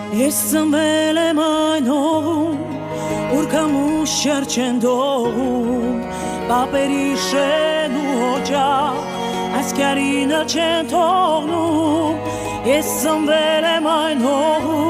Ես ծնվել եմ այն հողում, ուր կամուշ շեր չեն դողում, պապերի շեն ու հոջախ, ասկարինը չեն թողնում, ես ծնվել եմ այն հողում,